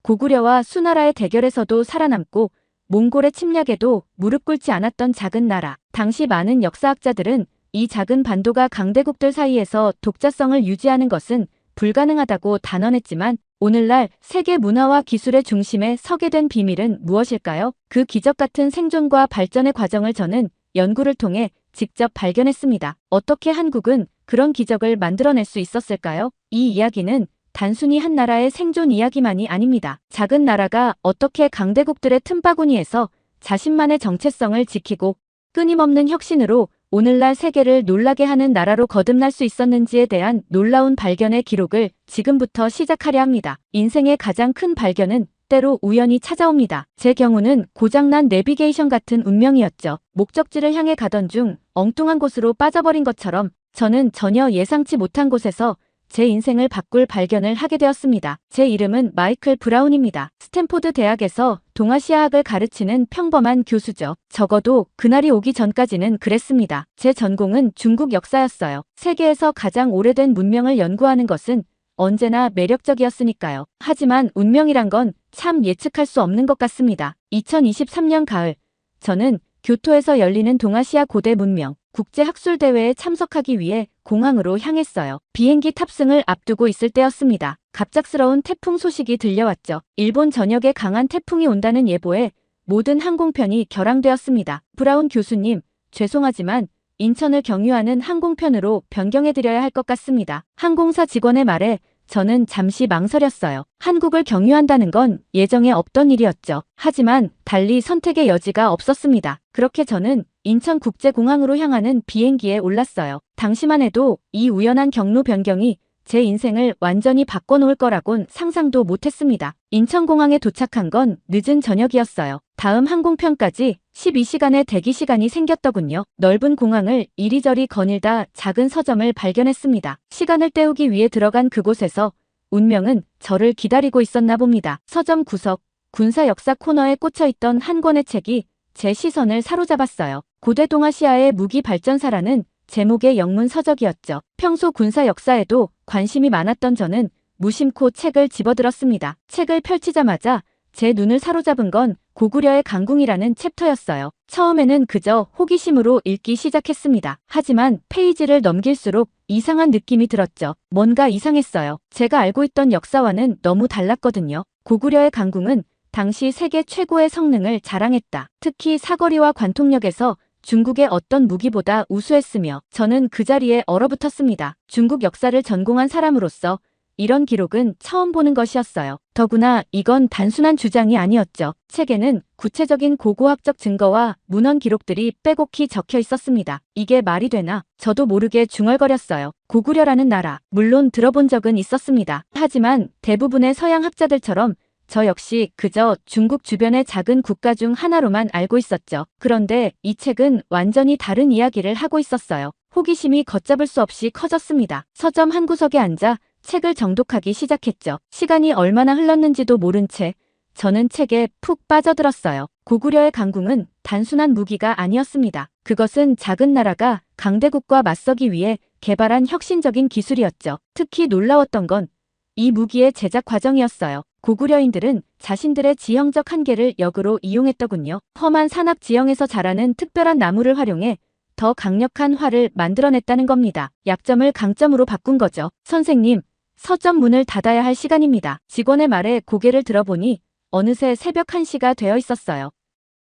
고구려와 수나라의 대결에서도 살아남고 몽골의 침략에도 무릎 꿇지 않았던 작은 나라. 당시 많은 역사학자들은 이 작은 반도가 강대국들 사이에서 독자성을 유지하는 것은 불가능하다고 단언했지만 오늘날 세계 문화와 기술의 중심에 서게 된 비밀은 무엇일까요? 그 기적 같은 생존과 발전의 과정을 저는 연구를 통해 직접 발견했습니다. 어떻게 한국은 그런 기적을 만들어낼 수 있었을까요? 이 이야기는 단순히 한 나라의 생존 이야기만이 아닙니다. 작은 나라가 어떻게 강대국들의 틈바구니에서 자신만의 정체성을 지키고 끊임없는 혁신으로 오늘날 세계를 놀라게 하는 나라로 거듭날 수 있었는지에 대한 놀라운 발견의 기록을 지금부터 시작하려 합니다. 인생의 가장 큰 발견은 때로 우연히 찾아옵니다. 제 경우는 고장난 내비게이션 같은 운명이었죠. 목적지를 향해 가던 중 엉뚱한 곳으로 빠져버린 것처럼 저는 전혀 예상치 못한 곳에서 제 인생을 바꿀 발견을 하게 되었습니다. 제 이름은 마이클 브라운입니다. 스탠포드 대학에서 동아시아학을 가르치는 평범한 교수죠. 적어도 그날이 오기 전까지는 그랬습니다. 제 전공은 중국 역사였어요. 세계에서 가장 오래된 문명을 연구하는 것은 언제나 매력적이었으니까요. 하지만 운명이란 건 참 예측할 수 없는 것 같습니다. 2023년 가을, 저는 교토에서 열리는 동아시아 고대 문명 국제학술대회에 참석하기 위해 공항으로 향했어요. 비행기 탑승을 앞두고 있을 때였습니다. 갑작스러운 태풍 소식이 들려왔죠. 일본 전역에 강한 태풍이 온다는 예보에 모든 항공편이 결항되었습니다. 브라운 교수님, 죄송하지만 인천을 경유하는 항공편으로 변경해드려야 할 것 같습니다. 항공사 직원의 말에 저는 잠시 망설였어요. 한국을 경유한다는 건 예정에 없던 일이었죠. 하지만 달리 선택의 여지가 없었습니다. 그렇게 저는 인천국제공항으로 향하는 비행기에 올랐어요. 당시만 해도 이 우연한 경로 변경이 제 인생을 완전히 바꿔놓을 거라곤 상상도 못했습니다. 인천공항에 도착한 건 늦은 저녁이었어요. 다음 항공편까지 12시간의 대기 시간이 생겼더군요. 넓은 공항을 이리저리 거닐다 작은 서점을 발견했습니다. 시간을 때우기 위해 들어간 그곳에서 운명은 저를 기다리고 있었나 봅니다. 서점 구석, 군사 역사 코너에 꽂혀있던 한 권의 책이 제 시선을 사로잡았어요. 고대 동아시아의 무기 발전사라는 제목의 영문 서적이었죠. 평소 군사 역사에도 관심이 많았던 저는 무심코 책을 집어들었습니다. 책을 펼치자마자 제 눈을 사로잡은 건 고구려의 강궁이라는 챕터였어요. 처음에는 그저 호기심으로 읽기 시작했습니다. 하지만 페이지를 넘길수록 이상한 느낌이 들었죠. 뭔가 이상했어요. 제가 알고 있던 역사와는 너무 달랐거든요. 고구려의 강궁은 당시 세계 최고의 성능을 자랑했다. 특히 사거리와 관통력에서 중국의 어떤 무기보다 우수했으며 저는 그 자리에 얼어붙었습니다. 중국 역사를 전공한 사람으로서 이런 기록은 처음 보는 것이었어요. 더구나 이건 단순한 주장이 아니었죠. 책에는 구체적인 고고학적 증거와 문헌 기록들이 빼곡히 적혀 있었습니다. 이게 말이 되나? 저도 모르게 중얼거렸어요. 고구려라는 나라, 물론 들어본 적은 있었습니다. 하지만 대부분의 서양 학자들처럼 저 역시 그저 중국 주변의 작은 국가 중 하나로만 알고 있었죠. 그런데 이 책은 완전히 다른 이야기를 하고 있었어요. 호기심이 걷잡을 수 없이 커졌습니다. 서점 한 구석에 앉아 책을 정독하기 시작했죠. 시간이 얼마나 흘렀는지도 모른 채 저는 책에 푹 빠져들었어요. 고구려의 강궁은 단순한 무기가 아니었습니다. 그것은 작은 나라가 강대국과 맞서기 위해 개발한 혁신적인 기술이었죠. 특히 놀라웠던 건 이 무기의 제작 과정이었어요. 고구려인들은 자신들의 지형적 한계를 역으로 이용했더군요. 험한 산악 지형에서 자라는 특별한 나무를 활용해 더 강력한 활을 만들어냈다는 겁니다. 약점을 강점으로 바꾼 거죠. 선생님, 서점 문을 닫아야 할 시간입니다. 직원의 말에 고개를 들어보니 어느새 새벽 1시가 되어 있었어요.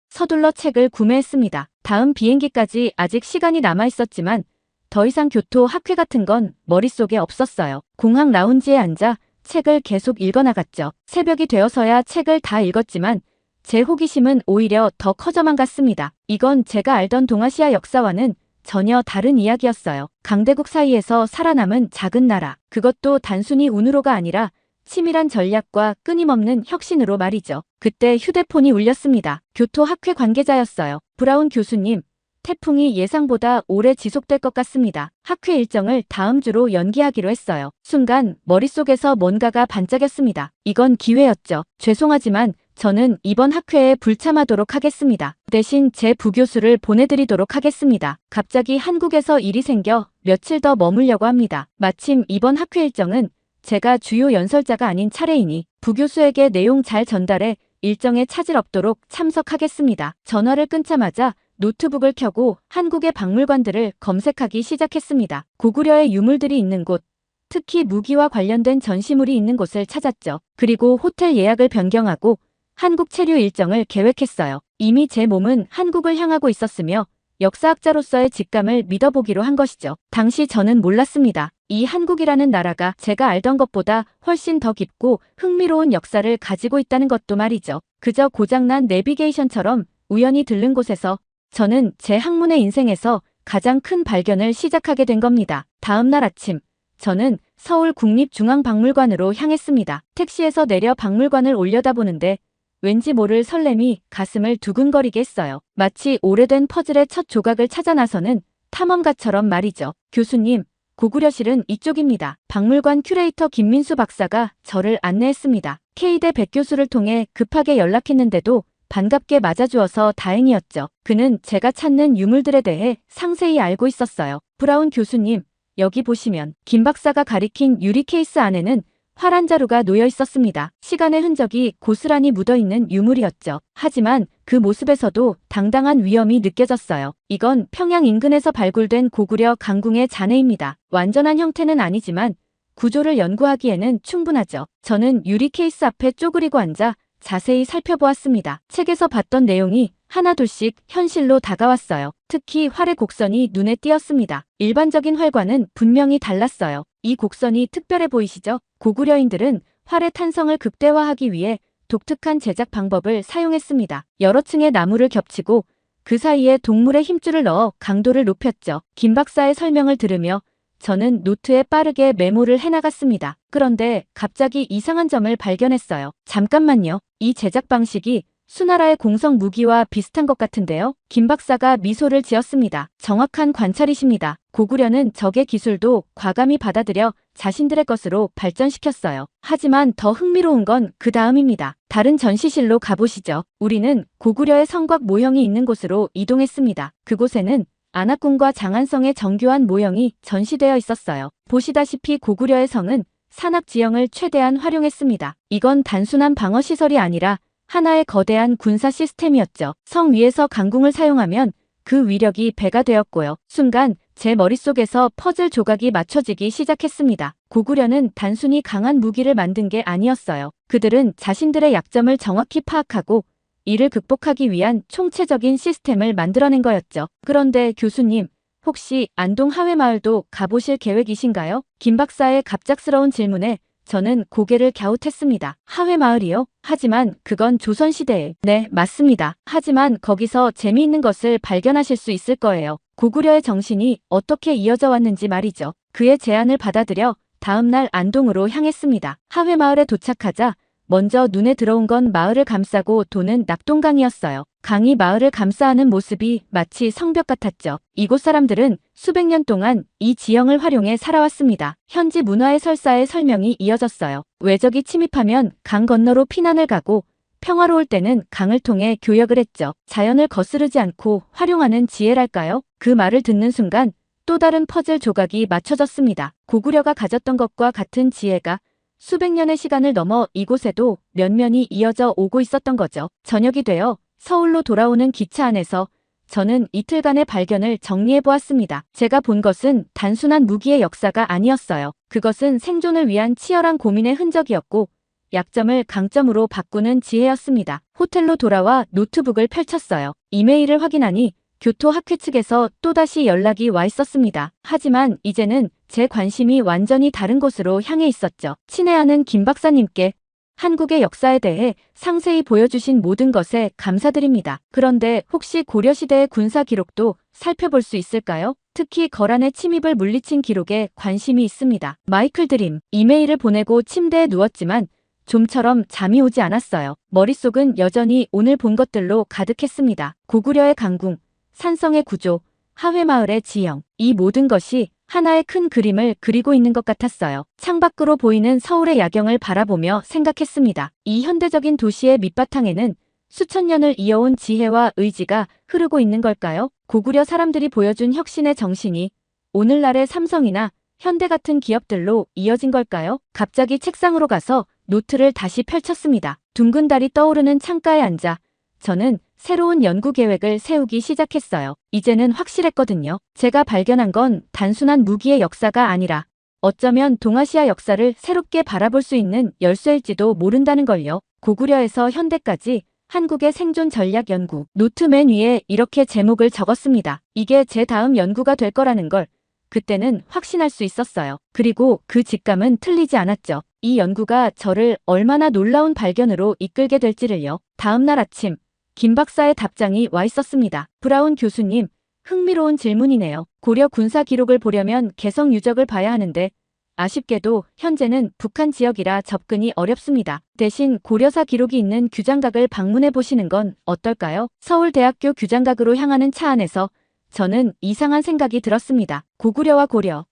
서둘러 책을 구매했습니다. 다음 비행기까지 아직 시간이 남아 있었지만 더 이상 교토 학회 같은 건 머릿속에 없었어요. 공항 라운지에 앉아 책을 계속 읽어나갔죠. 새벽이 되어서야 책을 다 읽었지만 제 호기심은 오히려 더 커져만 갔습니다. 이건 제가 알던 동아시아 역사와는 전혀 다른 이야기였어요. 강대국 사이에서 살아남은 작은 나라. 그것도 단순히 운으로가 아니라 치밀한 전략과 끊임없는 혁신으로 말이죠. 그때 휴대폰이 울렸습니다. 교토 학회 관계자였어요. 브라운 교수님, 태풍이 예상보다 오래 지속될 것 같습니다. 학회 일정을 다음 주로 연기하기로 했어요. 순간 머릿속에서 뭔가가 반짝였습니다. 이건 기회였죠. 죄송하지만 저는 이번 학회에 불참하도록 하겠습니다. 대신 제 부교수를 보내드리도록 하겠습니다. 갑자기 한국에서 일이 생겨 며칠 더 머물려고 합니다. 마침 이번 학회 일정은 제가 주요 연설자가 아닌 차례이니 부교수에게 내용 잘 전달해 일정에 차질 없도록 참석하겠습니다. 전화를 끊자마자 노트북을 켜고 한국의 박물관들을 검색하기 시작했습니다. 고구려의 유물들이 있는 곳, 특히 무기와 관련된 전시물이 있는 곳을 찾았죠. 그리고 호텔 예약을 변경하고 한국 체류 일정을 계획했어요. 이미 제 몸은 한국을 향하고 있었으며 역사학자로서의 직감을 믿어보기로 한 것이죠. 당시 저는 몰랐습니다. 이 한국이라는 나라가 제가 알던 것보다 훨씬 더 깊고 흥미로운 역사를 가지고 있다는 것도 말이죠. 그저 고장난 내비게이션처럼 우연히 들른 곳에서 저는 제 학문의 인생에서 가장 큰 발견을 시작하게 된 겁니다. 다음 날 아침, 저는 서울 국립중앙박물관으로 향했습니다. 택시에서 내려 박물관을 올려다보는데 왠지 모를 설렘이 가슴을 두근거리게 했어요. 마치 오래된 퍼즐의 첫 조각을 찾아 나서는 탐험가처럼 말이죠. 교수님, 고구려실은 이쪽입니다. 박물관 큐레이터 김민수 박사가 저를 안내했습니다. K대 백 교수를 통해 급하게 연락했는데도 반갑게 맞아주어서 다행이었죠. 그는 제가 찾는 유물들에 대해 상세히 알고 있었어요. 브라운 교수님, 여기 보시면 김 박사가 가리킨 유리 케이스 안에는 활한 자루가 놓여 있었습니다. 시간의 흔적이 고스란히 묻어있는 유물이었죠. 하지만 그 모습에서도 당당한 위엄이 느껴졌어요. 이건 평양 인근에서 발굴된 고구려 강궁의 잔해입니다. 완전한 형태는 아니지만 구조를 연구하기에는 충분하죠. 저는 유리 케이스 앞에 쪼그리고 앉아 자세히 살펴보았습니다. 책에서 봤던 내용이 하나둘씩 현실로 다가왔어요. 특히 활의 곡선이 눈에 띄었습니다. 일반적인 활과는 분명히 달랐어요. 이 곡선이 특별해 보이시죠? 고구려인들은 활의 탄성을 극대화하기 위해 독특한 제작 방법을 사용했습니다. 여러 층의 나무를 겹치고 그 사이에 동물의 힘줄을 넣어 강도를 높였죠. 김 박사의 설명을 들으며 저는 노트에 빠르게 메모를 해나갔습니다. 그런데 갑자기 이상한 점을 발견했어요. 잠깐만요. 이 제작 방식이 수나라의 공성 무기와 비슷한 것 같은데요. 김 박사가 미소를 지었습니다. 정확한 관찰이십니다. 고구려는 적의 기술도 과감히 받아들여 자신들의 것으로 발전시켰어요. 하지만 더 흥미로운 건 그 다음입니다. 다른 전시실로 가보시죠. 우리는 고구려의 성곽 모형이 있는 곳으로 이동했습니다. 그곳에는 안악궁과 장안성의 정교한 모형이 전시되어 있었어요. 보시다시피 고구려의 성은 산악 지형을 최대한 활용했습니다. 이건 단순한 방어시설이 아니라 하나의 거대한 군사 시스템이었죠. 성 위에서 강궁을 사용하면 그 위력이 배가 되었고요. 순간 제 머릿속에서 퍼즐 조각이 맞춰지기 시작했습니다. 고구려는 단순히 강한 무기를 만든 게 아니었어요. 그들은 자신들의 약점을 정확히 파악하고 이를 극복하기 위한 총체적인 시스템을 만들어낸 거였죠. 그런데 교수님, 혹시 안동 하회마을도 가보실 계획이신가요? 김 박사의 갑작스러운 질문에 저는 고개를 갸웃했습니다. 하회마을이요? 하지만 그건 조선시대에. 네, 맞습니다. 하지만 거기서 재미있는 것을 발견하실 수 있을 거예요. 고구려의 정신이 어떻게 이어져 왔는지 말이죠. 그의 제안을 받아들여 다음날 안동으로 향했습니다. 하회마을에 도착하자 먼저 눈에 들어온 건 마을을 감싸고 도는 낙동강이었어요. 강이 마을을 감싸하는 모습이 마치 성벽 같았죠. 이곳 사람들은 수백 년 동안 이 지형을 활용해 살아왔습니다. 현지 문화의 설사의 설명이 이어졌어요. 외적이 침입하면 강 건너로 피난을 가고 평화로울 때는 강을 통해 교역을 했죠. 자연을 거스르지 않고 활용하는 지혜랄까요? 그 말을 듣는 순간 또 다른 퍼즐 조각이 맞춰졌습니다. 고구려가 가졌던 것과 같은 지혜가 수백 년의 시간을 넘어 이곳에도 면면이 이어져 오고 있었던 거죠. 저녁이 되어 서울로 돌아오는 기차 안에서 저는 이틀간의 발견을 정리해보았습니다. 제가 본 것은 단순한 무기의 역사가 아니었어요. 그것은 생존을 위한 치열한 고민의 흔적이었고 약점을 강점으로 바꾸는 지혜였습니다. 호텔로 돌아와 노트북을 펼쳤어요. 이메일을 확인하니 교토학회 측에서 또다시 연락이 와 있었습니다. 하지만 이제는 제 관심이 완전히 다른 곳으로 향해 있었죠. 친애하는 김 박사님께 한국의 역사에 대해 상세히 보여주신 모든 것에 감사드립니다. 그런데 혹시 고려시대의 군사 기록도 살펴볼 수 있을까요? 특히 거란의 침입을 물리친 기록에 관심이 있습니다. 마이클 드림. 이메일을 보내고 침대에 누웠지만 좀처럼 잠이 오지 않았어요. 머릿속은 여전히 오늘 본 것들로 가득했습니다. 고구려의 강궁, 산성의 구조, 하회마을의 지형, 이 모든 것이 하나의 큰 그림을 그리고 있는 것 같았어요. 창밖으로 보이는 서울의 야경을 바라보며 생각했습니다. 이 현대적인 도시의 밑바탕에는 수천 년을 이어온 지혜와 의지가 흐르고 있는 걸까요? 고구려 사람들이 보여준 혁신의 정신이 오늘날의 삼성이나 현대 같은 기업들로 이어진 걸까요? 갑자기 책상으로 가서 노트를 다시 펼쳤습니다. 둥근 달이 떠오르는 창가에 앉아 저는 새로운 연구 계획을 세우기 시작했어요. 이제는 확실했거든요. 제가 발견한 건 단순한 무기의 역사가 아니라 어쩌면 동아시아 역사를 새롭게 바라볼 수 있는 열쇠일지도 모른다는 걸요. 고구려에서 현대까지 한국의 생존 전략 연구. 노트 맨 위에 이렇게 제목을 적었습니다. 이게 제 다음 연구가 될 거라는 걸 그때는 확신할 수 있었어요. 그리고 그 직감은 틀리지 않았죠. 이 연구가 저를 얼마나 놀라운 발견으로 이끌게 될지를요. 다음 날 아침 김 박사의 답장이 와 있었습니다. 브라운 교수님, 흥미로운 질문이네요. 고려 군사 기록을 보려면 개성 유적을 봐야 하는데 아쉽게도 현재는 북한 지역이라 접근이 어렵습니다. 대신 고려사 기록이 있는 규장각을 방문해 보시는 건 어떨까요? 서울대학교 규장각으로 향하는 차 안에서 저는 이상한 생각이 들었습니다. 고구려와 고려.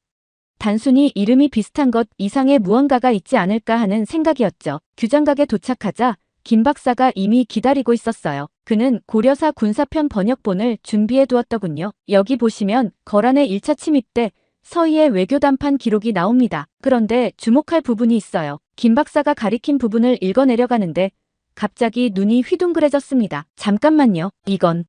단순히 이름이 비슷한 것 이상의 무언가가 있지 않을까 하는 생각이었죠. 규장각에 도착하자 김 박사가 이미 기다리고 있었어요. 그는 고려사 군사편 번역본을 준비해 두었더군요. 여기 보시면 거란의 1차 침입 때 서희의 외교담판 기록이 나옵니다. 그런데 주목할 부분이 있어요. 김 박사가 가리킨 부분을 읽어내려가는데 갑자기 눈이 휘둥그레졌습니다. 잠깐만요. 이건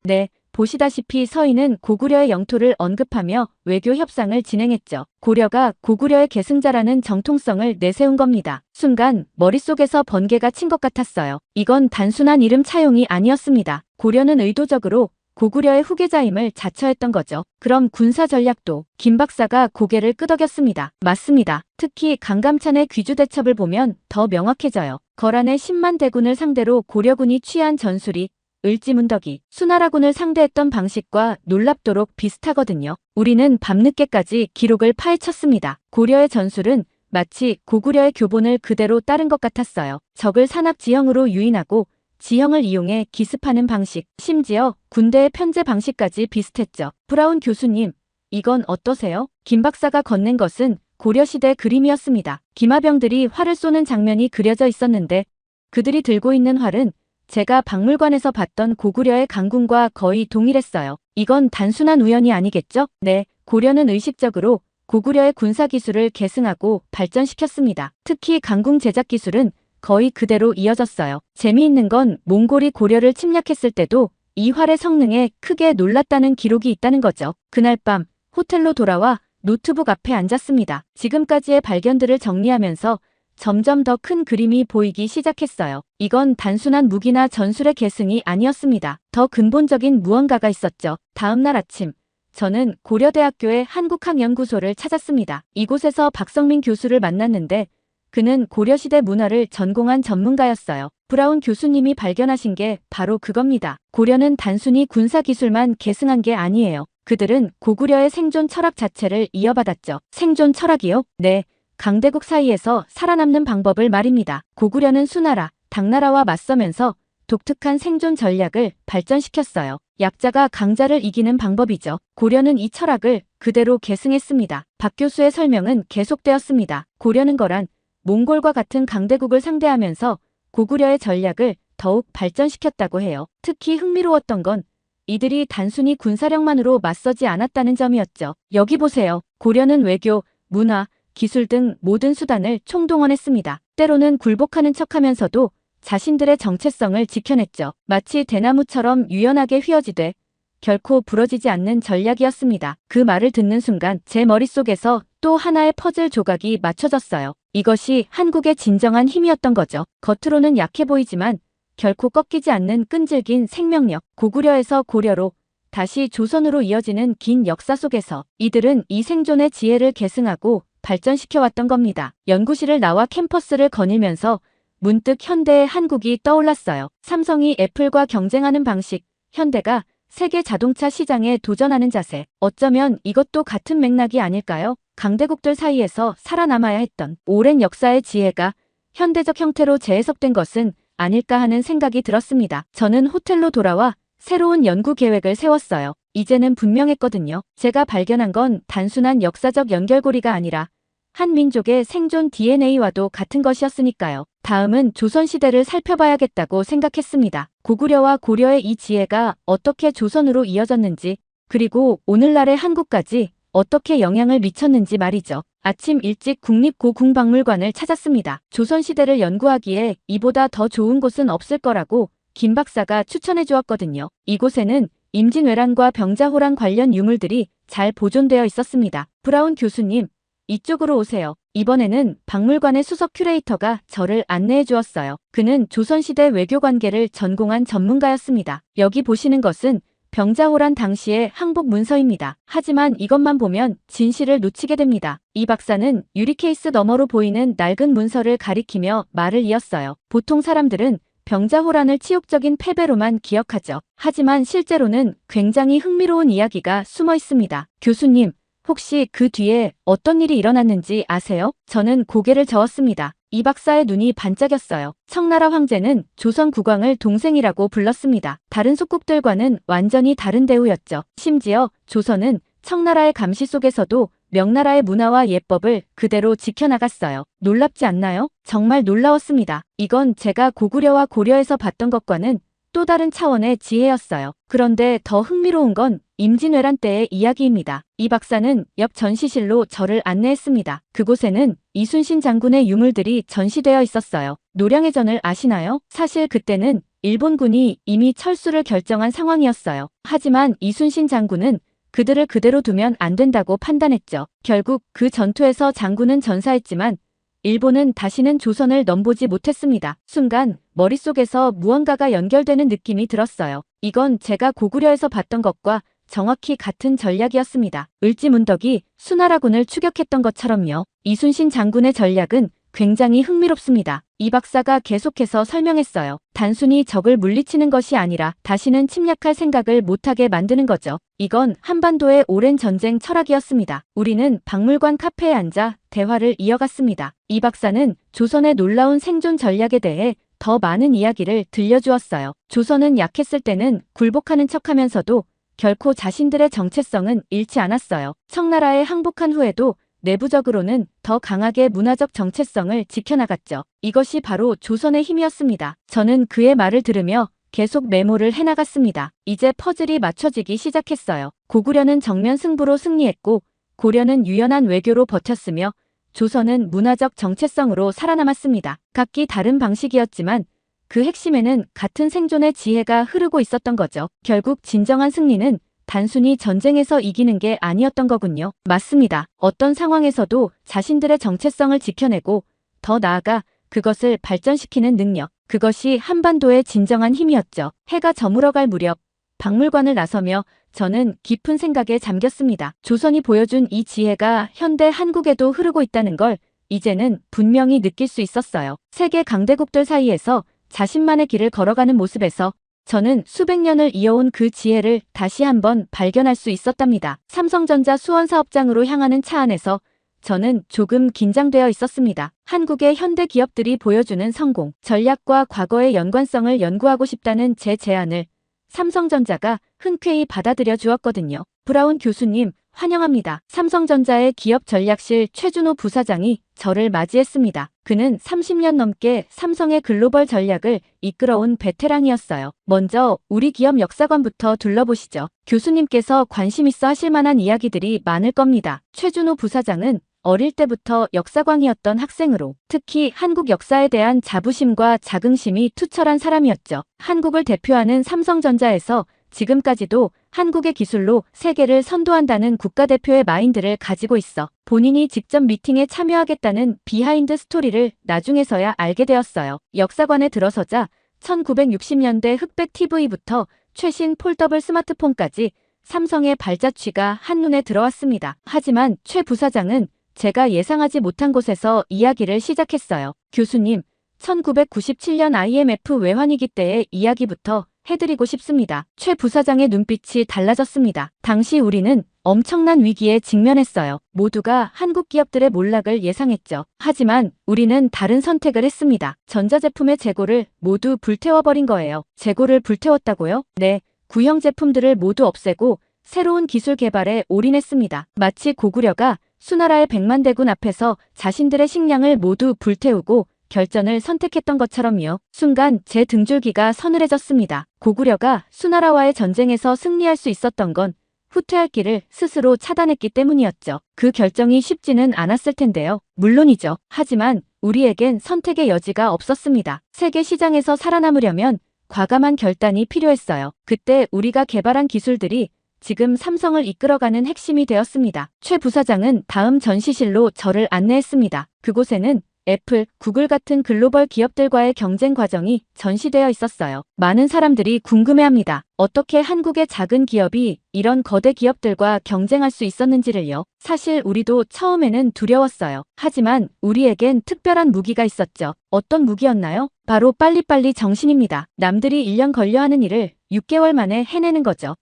보시다시피 서희는 고구려의 영토를 언급하며 외교 협상을 진행했죠. 고려가 고구려의 계승자라는 정통성을 내세운 겁니다. 순간 머릿속에서 번개가 친 것 같았어요. 이건 단순한 이름 차용이 아니었습니다. 고려는 의도적으로 고구려의 후계자임을 자처했던 거죠. 그럼 군사 전략도? 김 박사가 고개를 끄덕였습니다. 맞습니다. 특히 강감찬의 귀주대첩을 보면 더 명확해져요. 거란의 10만 대군을 상대로 고려군이 취한 전술이 을지문덕이 수나라군을 상대했던 방식과 놀랍도록 비슷하거든요. 우리는 밤늦게까지 기록을 파헤쳤습니다. 고려의 전술은 마치 고구려의 교본을 그대로 따른 것 같았어요. 적을 산악 지형으로 유인하고 지형을 이용해 기습하는 방식, 심지어 군대의 편제 방식까지 비슷했죠. 브라운 교수님, 이건 어떠세요? 김 박사가 건넨 것은 고려시대 그림이었습니다. 기마병들이 활을 쏘는 장면이 그려져 있었는데 그들이 들고 있는 활은 제가 박물관에서 봤던 고구려의 강군과 거의 동일했어요. 이건 단순한 우연이 아니겠죠? 네, 고려는 의식적으로 고구려의 군사기술을 계승하고 발전시켰습니다. 특히 강궁 제작 기술은 거의 그대로 이어졌어요. 재미있는 건 몽골이 고려를 침략했을 때도 이 활의 성능에 크게 놀랐다는 기록이 있다는 거죠. 그날 밤 호텔로 돌아와 노트북 앞에 앉았습니다. 지금까지의 발견들을 정리하면서 점점 더 큰 그림이 보이기 시작했어요. 이건 단순한 무기나 전술의 계승이 아니었습니다. 더 근본적인 무언가가 있었죠. 다음 날 아침, 저는 고려대학교의 한국학연구소를 찾았습니다. 이곳에서 박성민 교수를 만났는데 그는 고려시대 문화를 전공한 전문가였어요. 브라운 교수님이 발견하신 게 바로 그겁니다. 고려는 단순히 군사기술만 계승한 게 아니에요. 그들은 고구려의 생존 철학 자체를 이어받았죠. 생존 철학이요? 네. 강대국 사이에서 살아남는 방법을 말입니다. 고구려는 수나라, 당나라와 맞서면서 독특한 생존 전략을 발전시켰어요. 약자가 강자를 이기는 방법이죠. 고려는 이 철학을 그대로 계승했습니다. 박 교수의 설명은 계속되었습니다. 고려는 거란 몽골과 같은 강대국을 상대하면서 고구려의 전략을 더욱 발전시켰다고 해요. 특히 흥미로웠던 건 이들이 단순히 군사력만으로 맞서지 않았다는 점이었죠. 여기 보세요. 고려는 외교, 문화, 기술 등 모든 수단을 총동원했습니다. 때로는 굴복하는 척하면서도 자신들의 정체성을 지켜냈죠. 마치 대나무처럼 유연하게 휘어지되 결코 부러지지 않는 전략이었습니다. 그 말을 듣는 순간 제 머릿속에서 또 하나의 퍼즐 조각이 맞춰졌어요. 이것이 한국의 진정한 힘이었던 거죠. 겉으로는 약해 보이지만 결코 꺾이지 않는 끈질긴 생명력. 고구려에서 고려로 다시 조선으로 이어지는 긴 역사 속에서 이들은 이 생존의 지혜를 계승하고 발전시켜왔던 겁니다. 연구실을 나와 캠퍼스를 거닐면서 문득 현대의 한국이 떠올랐어요. 삼성이 애플과 경쟁하는 방식, 현대가 세계 자동차 시장에 도전하는 자세. 어쩌면 이것도 같은 맥락이 아닐까요? 강대국들 사이에서 살아남아야 했던 오랜 역사의 지혜가 현대적 형태로 재해석된 것은 아닐까 하는 생각이 들었습니다. 저는 호텔로 돌아와 새로운 연구 계획을 세웠어요. 이제는 분명했거든요. 제가 발견한 건 단순한 역사적 연결고리가 아니라 한 민족의 생존 DNA와도 같은 것이었으니까요. 다음은 조선시대를 살펴봐야겠다고 생각했습니다. 고구려와 고려의 이 지혜가 어떻게 조선으로 이어졌는지, 그리고 오늘날의 한국까지 어떻게 영향을 미쳤는지 말이죠. 아침 일찍 국립고궁박물관을 찾았습니다. 조선시대를 연구하기에 이보다 더 좋은 곳은 없을 거라고 김 박사가 추천해 주었거든요. 이곳에는 임진왜란과 병자호란 관련 유물들이 잘 보존되어 있었습니다. 브라운 교수님, 이쪽으로 오세요. 이번에는 박물관의 수석 큐레이터가 저를 안내해 주었어요. 그는 조선시대 외교관계를 전공한 전문가였습니다. 여기 보시는 것은 병자호란 당시의 항복 문서입니다. 하지만 이것만 보면 진실을 놓치게 됩니다. 이 박사는 유리 케이스 너머로 보이는 낡은 문서를 가리키며 말을 이었어요. 보통 사람들은 병자호란을 치욕적인 패배로만 기억하죠. 하지만 실제로는 굉장히 흥미로운 이야기가 숨어 있습니다. 교수님, 혹시 그 뒤에 어떤 일이 일어났는지 아세요? 저는 고개를 저었습니다. 이 박사의 눈이 반짝였어요. 청나라 황제는 조선 국왕을 동생이라고 불렀습니다. 다른 속국들과는 완전히 다른 대우였죠. 심지어 조선은 청나라의 감시 속에서도 명나라의 문화와 예법을 그대로 지켜나갔어요. 놀랍지 않나요? 정말 놀라웠습니다. 이건 제가 고구려와 고려에서 봤던 것과는 또 다른 차원의 지혜였어요. 그런데 더 흥미로운 건 임진왜란 때의 이야기입니다. 이 박사는 옆 전시실로 저를 안내했습니다. 그곳에는 이순신 장군의 유물들이 전시되어 있었어요. 노량의 전을 아시나요? 사실 그때는 일본군이 이미 철수를 결정한 상황이었어요. 하지만 이순신 장군은 그들을 그대로 두면 안 된다고 판단했죠. 결국 그 전투에서 장군은 전사했지만 일본은 다시는 조선을 넘보지 못했습니다. 순간 머릿속에서 무언가가 연결되는 느낌이 들었어요. 이건 제가 고구려에서 봤던 것과 정확히 같은 전략이었습니다. 을지문덕이 수나라군을 추격했던 것처럼요. 이순신 장군의 전략은 굉장히 흥미롭습니다. 이 박사가 계속해서 설명했어요. 단순히 적을 물리치는 것이 아니라 다시는 침략할 생각을 못하게 만드는 거죠. 이건 한반도의 오랜 전쟁 철학이었습니다. 우리는 박물관 카페에 앉아 대화를 이어갔습니다. 이 박사는 조선의 놀라운 생존 전략에 대해 더 많은 이야기를 들려주었어요. 조선은 약했을 때는 굴복하는 척하면서도 결코 자신들의 정체성은 잃지 않았어요. 청나라에 항복한 후에도 내부적으로는 더 강하게 문화적 정체성을 지켜나갔죠. 이것이 바로 조선의 힘이었습니다. 저는 그의 말을 들으며 계속 메모를 해나갔습니다. 이제 퍼즐이 맞춰지기 시작했어요. 고구려는 정면 승부로 승리했고 고려는 유연한 외교로 버텼으며 조선은 문화적 정체성으로 살아남았습니다. 각기 다른 방식이었지만 그 핵심에는 같은 생존의 지혜가 흐르고 있었던 거죠. 결국 진정한 승리는 단순히 전쟁에서 이기는 게 아니었던 거군요. 맞습니다. 어떤 상황에서도 자신들의 정체성을 지켜내고 더 나아가 그것을 발전시키는 능력. 그것이 한반도의 진정한 힘이었죠. 해가 저물어갈 무렵 박물관을 나서며 저는 깊은 생각에 잠겼습니다. 조선이 보여준 이 지혜가 현대 한국에도 흐르고 있다는 걸 이제는 분명히 느낄 수 있었어요. 세계 강대국들 사이에서 자신만의 길을 걸어가는 모습에서 저는 수백 년을 이어온 그 지혜를 다시 한번 발견할 수 있었답니다. 삼성전자 수원사업장으로 향하는 차 안에서 저는 조금 긴장되어 있었습니다. 한국의 현대 기업들이 보여주는 성공, 전략과 과거의 연관성을 연구하고 싶다는 제 제안을 삼성전자가 흔쾌히 받아들여 주었거든요. 브라운 교수님, 환영합니다. 삼성전자의 기업 전략실 최준호 부사장이 저를 맞이했습니다. 그는 30년 넘게 삼성의 글로벌 전략을 이끌어온 베테랑이었어요. 먼저 우리 기업 역사관부터 둘러보시죠. 교수님께서 관심 있어 하실 만한 이야기들이 많을 겁니다. 최준호 부사장은 어릴 때부터 역사광이었던 학생으로 특히 한국 역사에 대한 자부심과 자긍심이 투철한 사람이었죠. 한국을 대표하는 삼성전자에서 지금까지도 한국의 기술로 세계를 선도한다는 국가대표의 마인드를 가지고 있어 본인이 직접 미팅에 참여하겠다는 비하인드 스토리를 나중에서야 알게 되었어요. 역사관에 들어서자 1960년대 흑백 TV부터 최신 폴더블 스마트폰까지 삼성의 발자취가 한눈에 들어왔습니다. 하지만 최 부사장은 제가 예상하지 못한 곳에서 이야기를 시작했어요. 교수님, 1997년 IMF 외환위기 때의 이야기부터 해드리고 싶습니다. 최 부사장의 눈빛이 달라졌습니다. 당시 우리는 엄청난 위기에 직면했어요. 모두가 한국 기업들의 몰락을 예상했죠. 하지만 우리는 다른 선택을 했습니다. 전자제품의 재고를 모두 불태워버린 거예요. 재고를 불태웠다고요? 네, 구형 제품들을 모두 없애고 새로운 기술 개발에 올인했습니다. 마치 고구려가 수나라의 백만대군 앞에서 자신들의 식량을 모두 불태우고 결전을 선택했던 것처럼요. 순간 제 등줄기가 서늘해졌습니다. 고구려가 수나라와의 전쟁에서 승리할 수 있었던 건 후퇴할 길을 스스로 차단했기 때문이었죠. 그 결정이 쉽지는 않았을 텐데요. 물론이죠. 하지만 우리에겐 선택의 여지가 없었습니다. 세계 시장에서 살아남으려면 과감한 결단이 필요했어요. 그때 우리가 개발한 기술들이 지금 삼성을 이끌어가는 핵심이 되었습니다. 최 부사장은 다음 전시실로 저를 안내했습니다. 그곳에는 애플, 구글 같은 글로벌 기업들과의 경쟁 과정이 전시되어 있었어요. 많은 사람들이 궁금해합니다. 어떻게 한국의 작은 기업이 이런 거대 기업들과 경쟁할 수 있었는지를요. 사실 우리도 처음에는 두려웠어요. 하지만 우리에겐 특별한 무기가 있었죠. 어떤 무기였나요? 바로 빨리빨리 정신입니다. 남들이 1년 걸려 하는 일을 6개월 만에 해내는 거죠.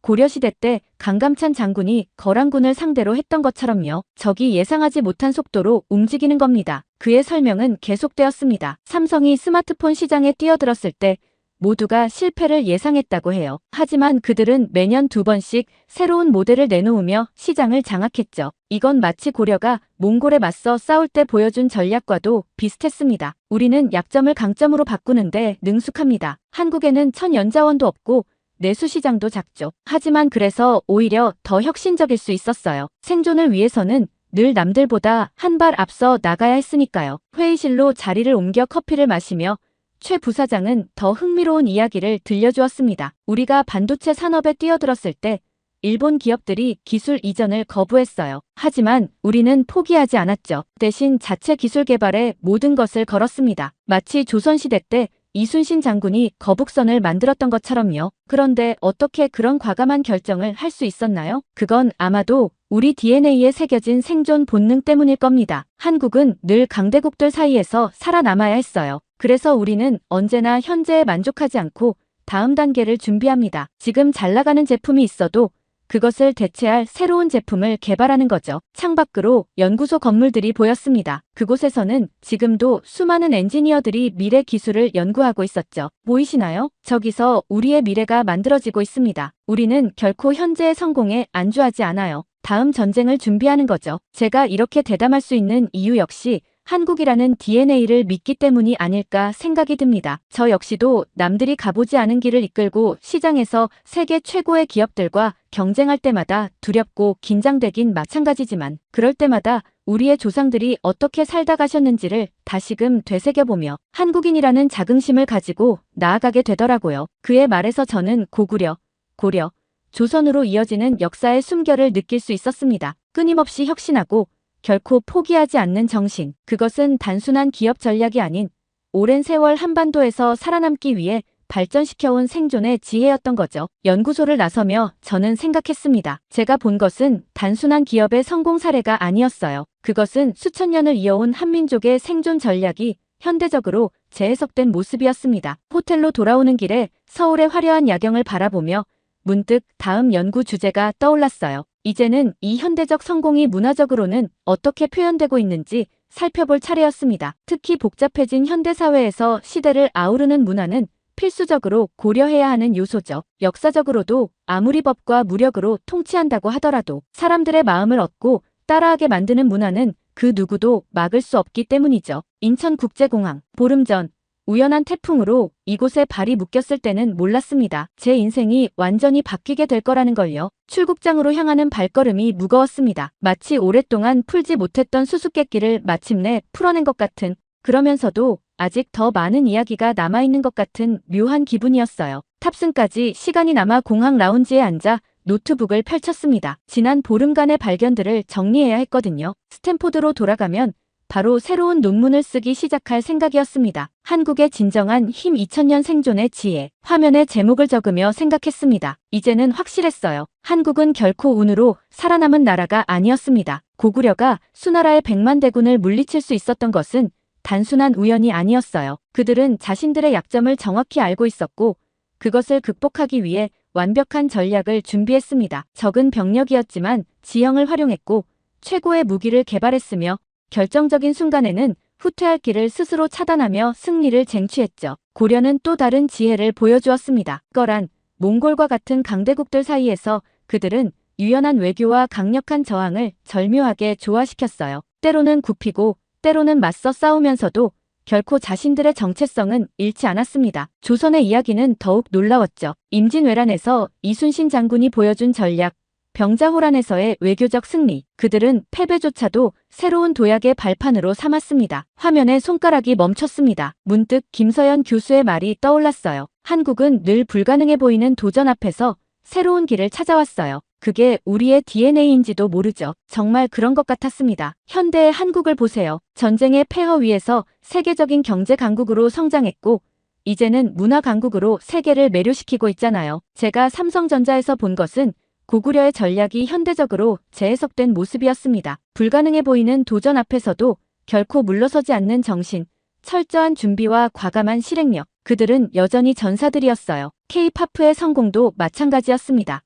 고려시대 때 강감찬 장군이 거란군을 상대로 했던 것처럼요. 적이 예상하지 못한 속도로 움직이는 겁니다. 그의 설명은 계속되었습니다. 삼성이 스마트폰 시장에 뛰어들었을 때 모두가 실패를 예상했다고 해요. 하지만 그들은 매년 2번씩 새로운 모델을 내놓으며 시장을 장악했죠. 이건 마치 고려가 몽골에 맞서 싸울 때 보여준 전략과도 비슷했습니다. 우리는 약점을 강점으로 바꾸는데 능숙합니다. 한국에는 천연자원도 없고 내수 시장도 작죠. 하지만 그래서 오히려 더 혁신적일 수 있었어요. 생존을 위해서는 늘 남들보다 한 발 앞서 나가야 했으니까요. 회의실로 자리를 옮겨 커피를 마시며 최 부사장은 더 흥미로운 이야기를 들려주었습니다. 우리가 반도체 산업에 뛰어들었을 때 일본 기업들이 기술 이전을 거부했어요. 하지만 우리는 포기하지 않았죠. 대신 자체 기술 개발에 모든 것을 걸었습니다. 마치 조선시대 때 이순신 장군이 거북선을 만들었던 것처럼요. 그런데 어떻게 그런 과감한 결정을 할 수 있었나요? 그건 아마도 우리 DNA에 새겨진 생존 본능 때문일 겁니다. 한국은 늘 강대국들 사이에서 살아남아야 했어요. 그래서 우리는 언제나 현재에 만족하지 않고 다음 단계를 준비합니다. 지금 잘 나가는 제품이 있어도 그것을 대체할 새로운 제품을 개발하는 거죠. 창밖으로 연구소 건물들이 보였습니다. 그곳에서는 지금도 수많은 엔지니어들이 미래 기술을 연구하고 있었죠. 보이시나요? 저기서 우리의 미래가 만들어지고 있습니다. 우리는 결코 현재의 성공에 안주하지 않아요. 다음 전쟁을 준비하는 거죠. 제가 이렇게 대담할 수 있는 이유 역시 한국이라는 DNA를 믿기 때문이 아닐까 생각이 듭니다. 저 역시도 남들이 가보지 않은 길을 이끌고 시장에서 세계 최고의 기업들과 경쟁할 때마다 두렵고 긴장되긴 마찬가지지만 그럴 때마다 우리의 조상들이 어떻게 살다 가셨는지를 다시금 되새겨보며 한국인이라는 자긍심을 가지고 나아가게 되더라고요. 그의 말에서 저는 고구려, 고려, 조선으로 이어지는 역사의 숨결을 느낄 수 있었습니다. 끊임없이 혁신하고 결코 포기하지 않는 정신. 그것은 단순한 기업 전략이 아닌 오랜 세월 한반도에서 살아남기 위해 발전시켜온 생존의 지혜였던 거죠. 연구소를 나서며 저는 생각했습니다. 제가 본 것은 단순한 기업의 성공 사례가 아니었어요. 그것은 수천 년을 이어온 한민족의 생존 전략이 현대적으로 재해석된 모습이었습니다. 호텔로 돌아오는 길에 서울의 화려한 야경을 바라보며 문득 다음 연구 주제가 떠올랐어요. 이제는 이 현대적 성공이 문화적으로는 어떻게 표현되고 있는지 살펴볼 차례였습니다. 특히 복잡해진 현대사회에서 시대를 아우르는 문화는 필수적으로 고려해야 하는 요소죠. 역사적으로도 아무리 법과 무력으로 통치한다고 하더라도 사람들의 마음을 얻고 따라하게 만드는 문화는 그 누구도 막을 수 없기 때문이죠. 인천국제공항, 보름 전 우연한 태풍으로 이곳에 발이 묶였을 때는 몰랐습니다. 제 인생이 완전히 바뀌게 될 거라는 걸요. 출국장으로 향하는 발걸음이 무거웠습니다. 마치 오랫동안 풀지 못했던 수수께끼를 마침내 풀어낸 것 같은, 그러면서도 아직 더 많은 이야기가 남아있는 것 같은 묘한 기분이었어요. 탑승까지 시간이 남아 공항 라운지에 앉아 노트북을 펼쳤습니다. 지난 보름간의 발견들을 정리해야 했거든요. 스탠포드로 돌아가면 바로 새로운 논문을 쓰기 시작할 생각이었습니다. 한국의 진정한 힘 2000년 생존의 지혜. 화면에 제목을 적으며 생각했습니다. 이제는 확실했어요. 한국은 결코 운으로 살아남은 나라가 아니었습니다. 고구려가 수나라의 100만 대군을 물리칠 수 있었던 것은 단순한 우연이 아니었어요. 그들은 자신들의 약점을 정확히 알고 있었고 그것을 극복하기 위해 완벽한 전략을 준비했습니다. 적은 병력이었지만 지형을 활용했고 최고의 무기를 개발했으며 결정적인 순간에는 후퇴할 길을 스스로 차단하며 승리를 쟁취했죠. 고려는 또 다른 지혜를 보여주었습니다. 거란, 몽골과 같은 강대국들 사이에서 그들은 유연한 외교와 강력한 저항을 절묘하게 조화시켰어요. 때로는 굽히고 때로는 맞서 싸우면서도 결코 자신들의 정체성은 잃지 않았습니다. 조선의 이야기는 더욱 놀라웠죠. 임진왜란에서 이순신 장군이 보여준 전략, 병자호란에서의 외교적 승리, 그들은 패배조차도 새로운 도약의 발판으로 삼았습니다. 화면에 손가락이 멈췄습니다. 문득 김서연 교수의 말이 떠올랐어요. 한국은 늘 불가능해 보이는 도전 앞에서 새로운 길을 찾아왔어요. 그게 우리의 DNA인지도 모르죠. 정말 그런 것 같았습니다. 현대의 한국을 보세요. 전쟁의 폐허 위에서 세계적인 경제 강국으로 성장했고 이제는 문화 강국으로 세계를 매료시키고 있잖아요. 제가 삼성전자에서 본 것은 고구려의 전략이 현대적으로 재해석된 모습이었습니다. 불가능해 보이는 도전 앞에서도 결코 물러서지 않는 정신, 철저한 준비와 과감한 실행력, 그들은 여전히 전사들이었어요. K-팝의 성공도 마찬가지였습니다.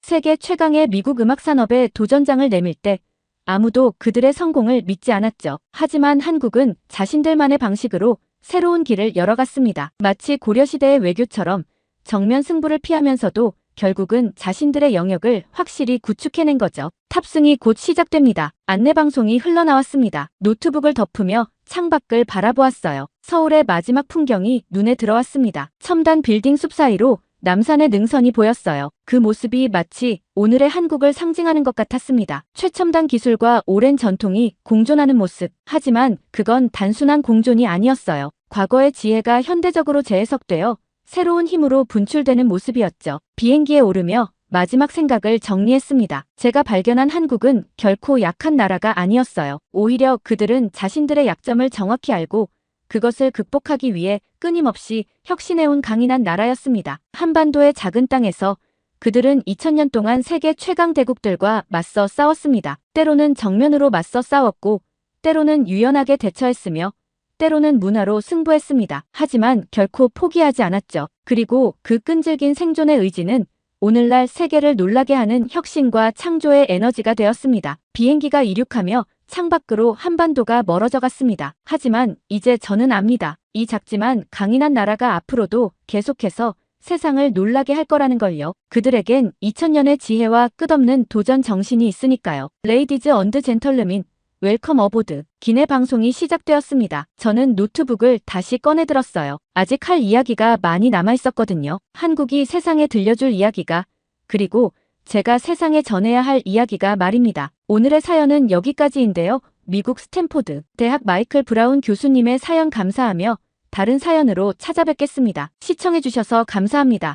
세계 최강의 미국 음악 산업에 도전장을 내밀 때 아무도 그들의 성공을 믿지 않았죠. 하지만 한국은 자신들만의 방식으로 새로운 길을 열어갔습니다. 마치 고려시대의 외교처럼 정면 승부를 피하면서도 결국은 자신들의 영역을 확실히 구축해낸 거죠. 탑승이 곧 시작됩니다. 안내방송이 흘러나왔습니다. 노트북을 덮으며 창밖을 바라보았어요. 서울의 마지막 풍경이 눈에 들어왔습니다. 첨단 빌딩 숲 사이로 남산의 능선이 보였어요. 그 모습이 마치 오늘의 한국을 상징하는 것 같았습니다. 최첨단 기술과 오랜 전통이 공존하는 모습. 하지만 그건 단순한 공존이 아니었어요. 과거의 지혜가 현대적으로 재해석되어 새로운 힘으로 분출되는 모습이었죠. 비행기에 오르며 마지막 생각을 정리했습니다. 제가 발견한 한국은 결코 약한 나라가 아니었어요. 오히려 그들은 자신들의 약점을 정확히 알고 그것을 극복하기 위해 끊임없이 혁신해온 강인한 나라였습니다. 한반도의 작은 땅에서 그들은 2000년 동안 세계 최강 대국들과 맞서 싸웠습니다. 때로는 정면으로 맞서 싸웠고, 때로는 유연하게 대처했으며, 때로는 문화로 승부했습니다. 하지만 결코 포기하지 않았죠. 그리고 그 끈질긴 생존의 의지는 오늘날 세계를 놀라게 하는 혁신과 창조의 에너지가 되었습니다. 비행기가 이륙하며 창밖으로 한반도가 멀어져 갔습니다. 하지만 이제 저는 압니다. 이 작지만 강인한 나라가 앞으로도 계속해서 세상을 놀라게 할 거라는 걸요. 그들에겐 2000년의 지혜와 끝없는 도전 정신이 있으니까요. 레이디즈 언드 젠털루민, 웰컴 어보드. 기내 방송이 시작되었습니다. 저는 노트북을 다시 꺼내 들었어요. 아직 할 이야기가 많이 남아 있었거든요. 한국이 세상에 들려줄 이야기가, 그리고 제가 세상에 전해야 할 이야기가 말입니다. 오늘의 사연은 여기까지인데요. 미국 스탠포드 대학 마이클 브라운 교수님의 사연 감사하며 다른 사연으로 찾아뵙겠습니다. 시청해주셔서 감사합니다.